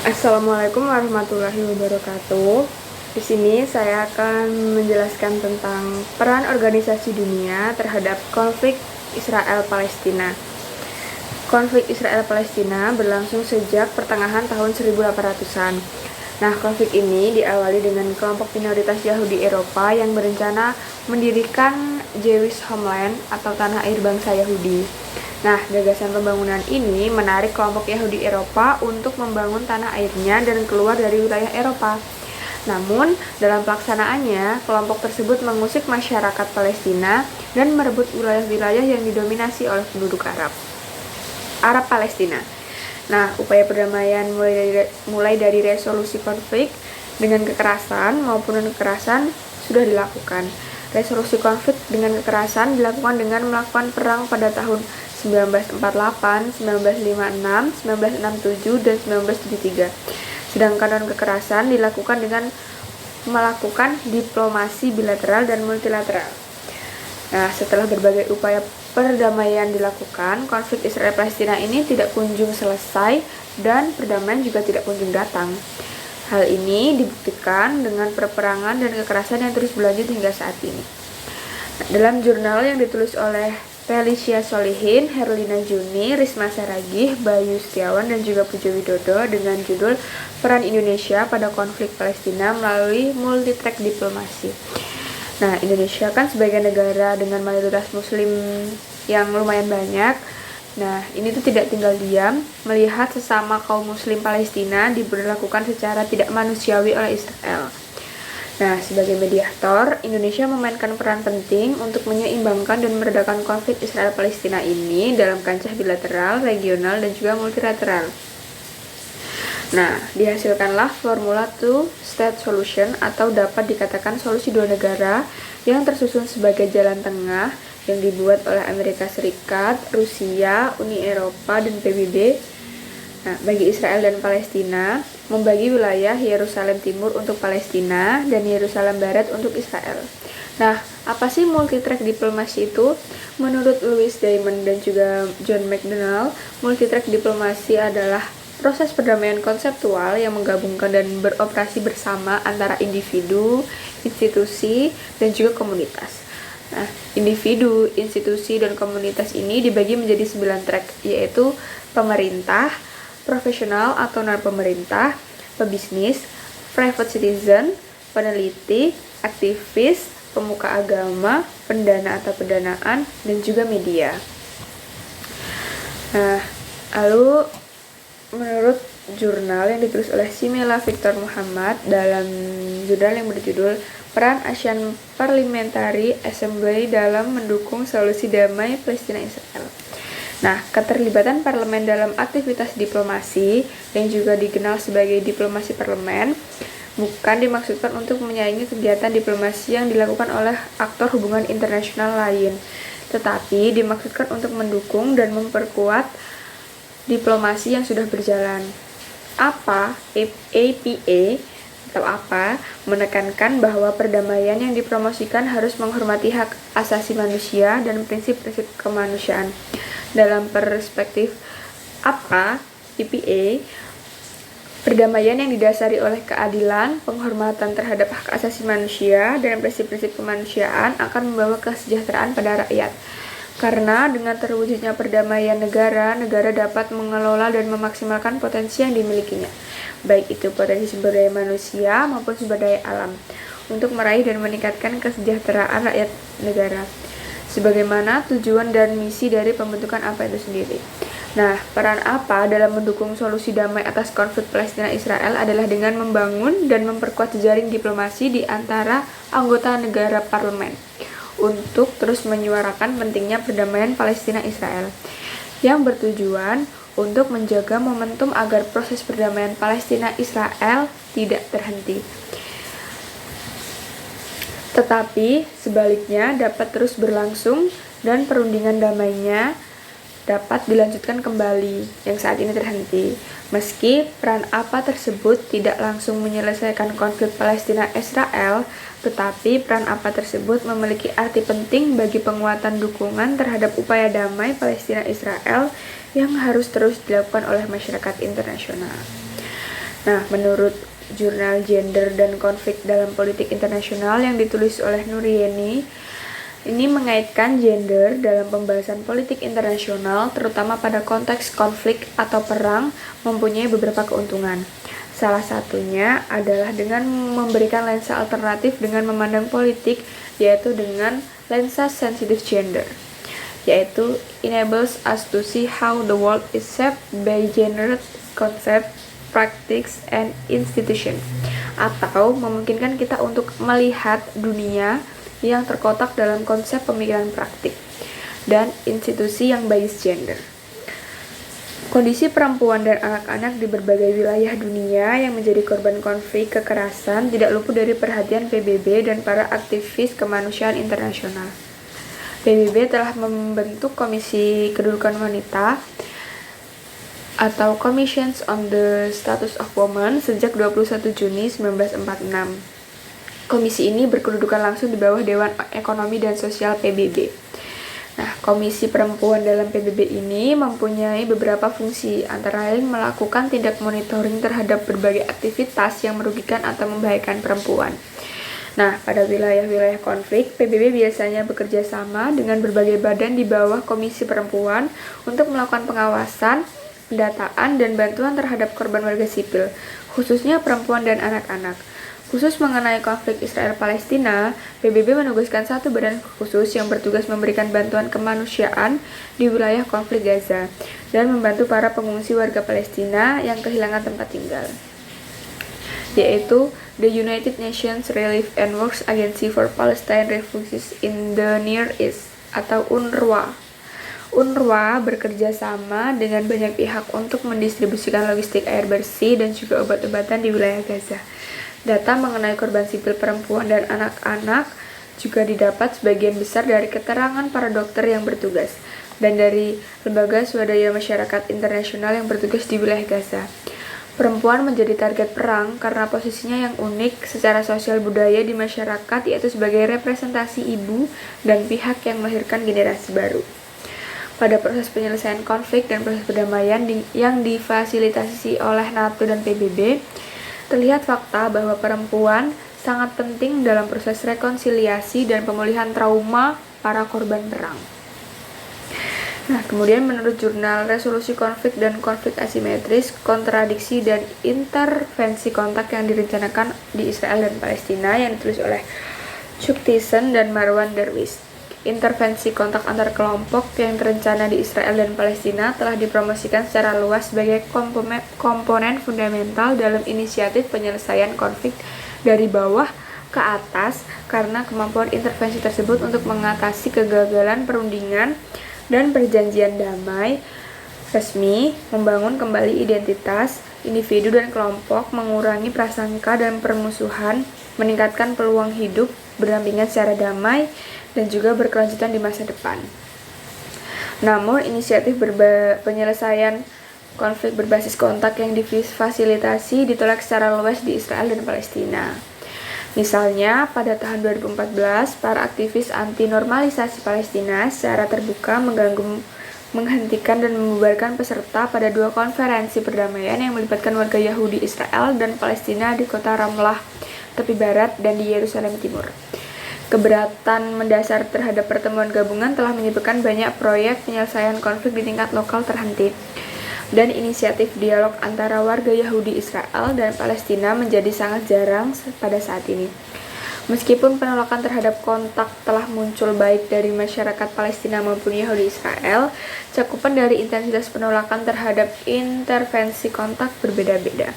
Assalamualaikum warahmatullahi wabarakatuh. Di sini saya akan menjelaskan tentang peran organisasi dunia terhadap konflik Israel-Palestina. Konflik Israel-Palestina berlangsung sejak pertengahan tahun 1800-an. Nah, konflik ini diawali dengan kelompok minoritas Yahudi Eropa yang berencana mendirikan Jewish Homeland atau tanah air bangsa Yahudi. Nah, gagasan pembangunan ini menarik kelompok Yahudi Eropa untuk membangun tanah airnya dan keluar dari wilayah Eropa. Namun, dalam pelaksanaannya, kelompok tersebut mengusik masyarakat Palestina dan merebut wilayah-wilayah yang didominasi oleh penduduk Arab Palestina. Nah, upaya perdamaian mulai dari resolusi konflik dengan kekerasan maupun non-kekerasan sudah dilakukan. Resolusi konflik dengan kekerasan dilakukan dengan melakukan perang pada tahun 1948, 1956, 1967, dan 1973. Sedangkan non-kekerasan dilakukan dengan melakukan diplomasi bilateral dan multilateral. Nah, setelah berbagai upaya perdamaian dilakukan, konflik Israel-Palestina ini tidak kunjung selesai dan perdamaian juga tidak kunjung datang. Hal ini dibuktikan dengan perperangan dan kekerasan yang terus berlanjut hingga saat ini. Nah, dalam jurnal yang ditulis oleh Felicia Solihin, Herlina Juni, Risma Saragih, Bayu Setiawan, dan juga Pujo Widodo dengan judul Peran Indonesia pada Konflik Palestina melalui Multitrack Diplomasi. Nah, Indonesia kan sebagai negara dengan mayoritas muslim yang lumayan banyak. Nah, ini tuh tidak tinggal diam melihat sesama kaum muslim Palestina diberlakukan secara tidak manusiawi oleh Israel. Nah, sebagai mediator, Indonesia memainkan peran penting untuk menyeimbangkan dan meredakan konflik Israel-Palestina ini dalam kancah bilateral, regional, dan juga multilateral. Nah, dihasilkanlah formula two-state solution atau dapat dikatakan solusi dua negara yang tersusun sebagai jalan tengah yang dibuat oleh Amerika Serikat, Rusia, Uni Eropa, dan PBB. Nah, bagi Israel dan Palestina, membagi wilayah Yerusalem Timur untuk Palestina dan Yerusalem Barat untuk Israel. Nah, apa sih multitrack diplomasi itu? Menurut Louis Diamond dan juga John McDonnell, multitrack diplomasi adalah proses perdamaian konseptual yang menggabungkan dan beroperasi bersama antara individu, institusi, dan juga komunitas. Nah, individu, institusi, dan komunitas ini dibagi menjadi 9 track, yaitu pemerintah, profesional atau non-pemerintah, pebisnis, private citizen, peneliti, aktivis, pemuka agama, pendana atau pendanaan, dan juga media. Nah, lalu menurut jurnal yang ditulis oleh Simela Victor Muhammad dalam jurnal yang berjudul Peran Asian Parliamentary Assembly dalam mendukung solusi damai Palestina-Israel. Nah, keterlibatan parlemen dalam aktivitas diplomasi yang juga dikenal sebagai diplomasi parlemen bukan dimaksudkan untuk menyaingi kegiatan diplomasi yang dilakukan oleh aktor hubungan internasional lain, tetapi dimaksudkan untuk mendukung dan memperkuat diplomasi yang sudah berjalan. APA atau APA menekankan bahwa perdamaian yang dipromosikan harus menghormati hak asasi manusia dan prinsip-prinsip kemanusiaan. Dalam perspektif EPA, perdamaian yang didasari oleh keadilan, penghormatan terhadap hak asasi manusia, dan prinsip-prinsip kemanusiaan akan membawa kesejahteraan pada rakyat. Karena dengan terwujudnya perdamaian negara dapat mengelola dan memaksimalkan potensi yang dimilikinya, baik itu potensi sumber daya manusia maupun sumber daya alam, untuk meraih dan meningkatkan kesejahteraan rakyat negara, sebagaimana tujuan dan misi dari pembentukan APA itu sendiri. Nah, peran APA dalam mendukung solusi damai atas konflik Palestina-Israel adalah dengan membangun dan memperkuat jejaring diplomasi di antara anggota negara parlemen untuk terus menyuarakan pentingnya perdamaian Palestina-Israel yang bertujuan untuk menjaga momentum agar proses perdamaian Palestina-Israel tidak terhenti, tetapi sebaliknya dapat terus berlangsung dan perundingan damainya dapat dilanjutkan kembali yang saat ini terhenti. Meski peran APA tersebut tidak langsung menyelesaikan konflik Palestina-Israel, tetapi peran APA tersebut memiliki arti penting bagi penguatan dukungan terhadap upaya damai Palestina-Israel yang harus terus dilakukan oleh masyarakat internasional. Nah, menurut jurnal Gender dan Konflik dalam Politik Internasional yang ditulis oleh Nurieni, ini mengaitkan gender dalam pembahasan politik internasional, terutama pada konteks konflik atau perang, mempunyai beberapa keuntungan. Salah satunya adalah dengan memberikan lensa alternatif dengan memandang politik, yaitu dengan lensa sensitive gender, yaitu enables us to see how the world is shaped by gendered concept, practice, and institution, atau memungkinkan kita untuk melihat dunia yang terkotak dalam konsep pemikiran praktik dan institusi yang bias gender. Kondisi perempuan dan anak-anak di berbagai wilayah dunia yang menjadi korban konflik kekerasan tidak luput dari perhatian PBB dan para aktivis kemanusiaan internasional. PBB telah membentuk Komisi Kedudukan Wanita atau Commissions on the Status of Women sejak 21 Juni 1946. Komisi ini berkedudukan langsung di bawah Dewan Ekonomi dan Sosial PBB. Nah, Komisi Perempuan dalam PBB ini mempunyai beberapa fungsi, antara lain melakukan tindak monitoring terhadap berbagai aktivitas yang merugikan atau membahayakan perempuan. Nah, pada wilayah-wilayah konflik, PBB biasanya bekerja sama dengan berbagai badan di bawah Komisi Perempuan untuk melakukan pengawasan, pendataan, dan bantuan terhadap korban warga sipil, khususnya perempuan dan anak-anak. Khusus mengenai konflik Israel-Palestina, PBB menugaskan satu badan khusus yang bertugas memberikan bantuan kemanusiaan di wilayah konflik Gaza dan membantu para pengungsi warga Palestina yang kehilangan tempat tinggal, yaitu the United Nations Relief and Works Agency for Palestine Refugees in the Near East atau UNRWA. UNRWA bekerja sama dengan banyak pihak untuk mendistribusikan logistik air bersih dan juga obat-obatan di wilayah Gaza. Data mengenai korban sipil perempuan dan anak-anak juga didapat sebagian besar dari keterangan para dokter yang bertugas dan dari lembaga swadaya masyarakat internasional yang bertugas di wilayah Gaza. Perempuan menjadi target perang karena posisinya yang unik secara sosial budaya di masyarakat, yaitu sebagai representasi ibu dan pihak yang melahirkan generasi baru. Pada proses penyelesaian konflik dan proses perdamaian yang difasilitasi oleh NATO dan PBB, terlihat fakta bahwa perempuan sangat penting dalam proses rekonsiliasi dan pemulihan trauma para korban perang. Nah, kemudian menurut jurnal Resolusi Konflik dan Konflik Asimetris, Kontradiksi dan Intervensi Kontak yang direncanakan di Israel dan Palestina yang ditulis oleh Chuck Thyssen dan Marwan Darwish. Intervensi kontak antar kelompok yang terencana di Israel dan Palestina telah dipromosikan secara luas sebagai komponen fundamental dalam inisiatif penyelesaian konflik dari bawah ke atas, karena kemampuan intervensi tersebut untuk mengatasi kegagalan perundingan dan perjanjian damai resmi, membangun kembali identitas individu dan kelompok, mengurangi prasangka dan permusuhan, meningkatkan peluang hidup berdampingan secara damai, dan juga berkelanjutan di masa depan. Namun, inisiatif penyelesaian konflik berbasis kontak yang difasilitasi ditolak secara luas di Israel dan Palestina. Misalnya, pada tahun 2014, para aktivis anti-normalisasi Palestina secara terbuka menghentikan dan membubarkan peserta pada dua konferensi perdamaian yang melibatkan warga Yahudi Israel dan Palestina di kota Ramlah, tepi barat, dan di Yerusalem Timur. Keberatan mendasar terhadap pertemuan gabungan telah menyebabkan banyak proyek penyelesaian konflik di tingkat lokal terhenti, dan inisiatif dialog antara warga Yahudi Israel dan Palestina menjadi sangat jarang pada saat ini. Meskipun penolakan terhadap kontak telah muncul baik dari masyarakat Palestina maupun Yahudi Israel, cakupan dari intensitas penolakan terhadap intervensi kontak berbeda-beda.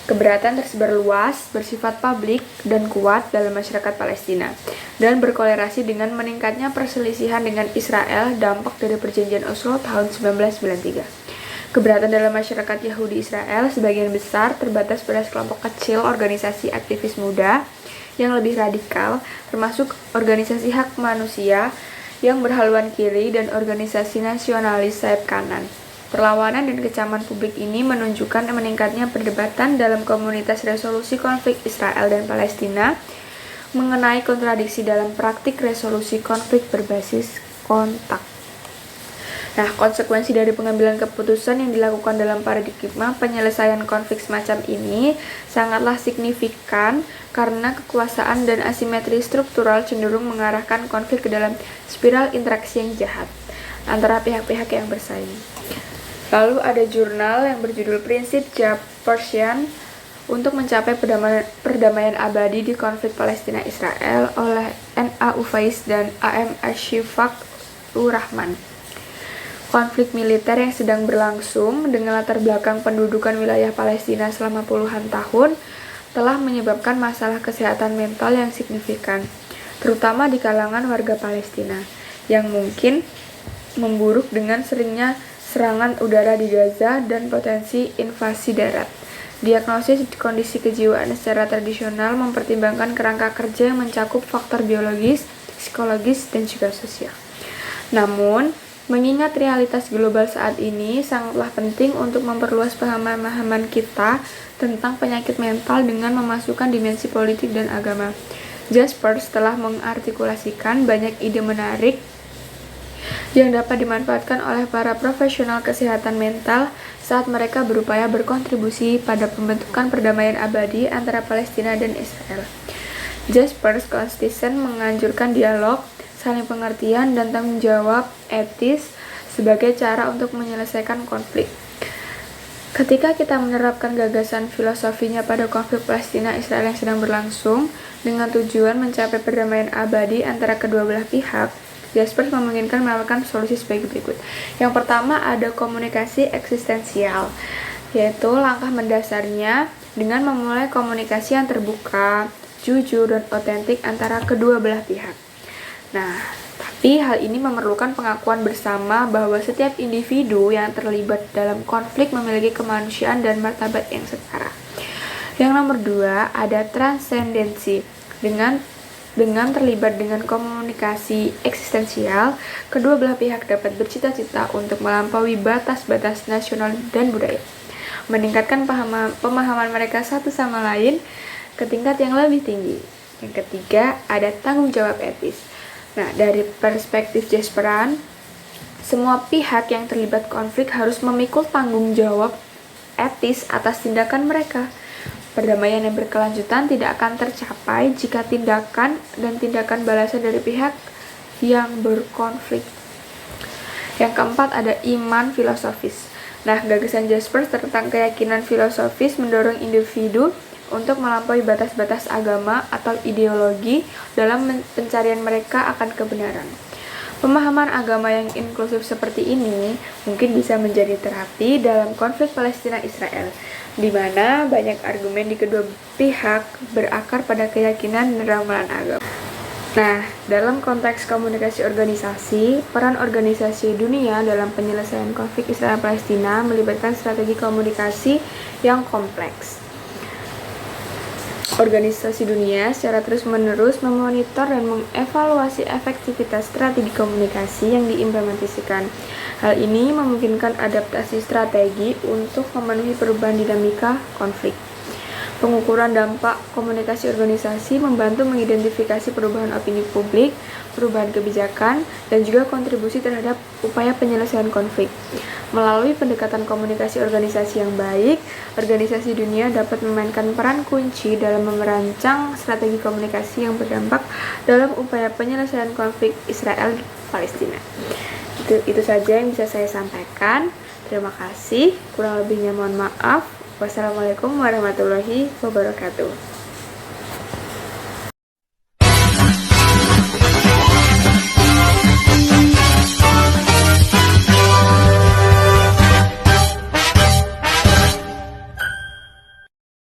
Keberatan tersebar luas, bersifat publik, dan kuat dalam masyarakat Palestina, dan berkolerasi dengan meningkatnya perselisihan dengan Israel dampak dari perjanjian Oslo tahun 1993. Keberatan dalam masyarakat Yahudi Israel sebagian besar terbatas pada sekelompok kecil organisasi aktivis muda yang lebih radikal, termasuk organisasi hak manusia yang berhaluan kiri dan organisasi nasionalis sayap kanan. Perlawanan dan kecaman publik ini menunjukkan meningkatnya perdebatan dalam komunitas resolusi konflik Israel dan Palestina mengenai kontradiksi dalam praktik resolusi konflik berbasis kontak. Nah, konsekuensi dari pengambilan keputusan yang dilakukan dalam paradigma penyelesaian konflik semacam ini sangatlah signifikan karena kekuasaan dan asimetri struktural cenderung mengarahkan konflik ke dalam spiral interaksi yang jahat antara pihak-pihak yang bersaing. Lalu ada jurnal yang berjudul Prinsip Jaspers untuk mencapai perdamaian abadi di konflik Palestina-Israel oleh N.A. Ufais dan A.M. Ashifaq Rahman. Konflik militer yang sedang berlangsung dengan latar belakang pendudukan wilayah Palestina selama puluhan tahun telah menyebabkan masalah kesehatan mental yang signifikan, terutama di kalangan warga Palestina, yang mungkin memburuk dengan seringnya serangan udara di Gaza dan potensi invasi darat. Diagnosis kondisi kejiwaan secara tradisional mempertimbangkan kerangka kerja yang mencakup faktor biologis, psikologis, dan juga sosial. Namun, mengingat realitas global saat ini, sangatlah penting untuk memperluas pemahaman kita tentang penyakit mental dengan memasukkan dimensi politik dan agama. Jaspers telah mengartikulasikan banyak ide menarik yang dapat dimanfaatkan oleh para profesional kesehatan mental saat mereka berupaya berkontribusi pada pembentukan perdamaian abadi antara Palestina dan Israel. Jaspers konsisten menganjurkan dialog, saling pengertian, dan tanggung jawab etis sebagai cara untuk menyelesaikan konflik. Ketika kita menerapkan gagasan filosofinya pada konflik Palestina-Israel yang sedang berlangsung dengan tujuan mencapai perdamaian abadi antara kedua belah pihak, Jaspers memungkinkan melakukan solusi sebagai berikut. Yang pertama ada komunikasi eksistensial, yaitu langkah mendasarnya dengan memulai komunikasi yang terbuka, jujur, dan otentik antara kedua belah pihak. Nah, tapi hal ini memerlukan pengakuan bersama bahwa setiap individu yang terlibat dalam konflik memiliki kemanusiaan dan martabat yang setara. Yang nomor 2, ada transendensi. Dengan terlibat dengan komunikasi eksistensial, kedua belah pihak dapat bercita-cita untuk melampaui batas-batas nasional dan budaya, meningkatkan pemahaman mereka satu sama lain ke tingkat yang lebih tinggi. Yang ketiga, ada tanggung jawab etis. Nah, dari perspektif Jasperan, semua pihak yang terlibat konflik harus memikul tanggung jawab etis atas tindakan mereka. Perdamaian yang berkelanjutan tidak akan tercapai jika tindakan dan tindakan balasan dari pihak yang berkonflik. Yang keempat ada iman filosofis. Nah, gagasan Jaspers tentang keyakinan filosofis mendorong individu untuk melampaui batas-batas agama atau ideologi dalam pencarian mereka akan kebenaran. Pemahaman agama yang inklusif seperti ini mungkin bisa menjadi terapi dalam konflik Palestina-Israel, di mana banyak argumen di kedua pihak berakar pada keyakinan dan ramalan agama. Nah, dalam konteks komunikasi organisasi, peran organisasi dunia dalam penyelesaian konflik Israel-Palestina melibatkan strategi komunikasi yang kompleks. Organisasi dunia secara terus-menerus memonitor dan mengevaluasi efektivitas strategi komunikasi yang diimplementasikan. Hal ini memungkinkan adaptasi strategi untuk memenuhi perubahan dinamika konflik. Pengukuran dampak komunikasi organisasi membantu mengidentifikasi perubahan opini publik, perubahan kebijakan, dan juga kontribusi terhadap upaya penyelesaian konflik. Melalui pendekatan komunikasi organisasi yang baik, organisasi dunia dapat memainkan peran kunci dalam merancang strategi komunikasi yang berdampak dalam upaya penyelesaian konflik Israel-Palestina. Itu saja yang bisa saya sampaikan. Terima kasih. Kurang lebihnya mohon maaf. Wassalamualaikum warahmatullahi wabarakatuh.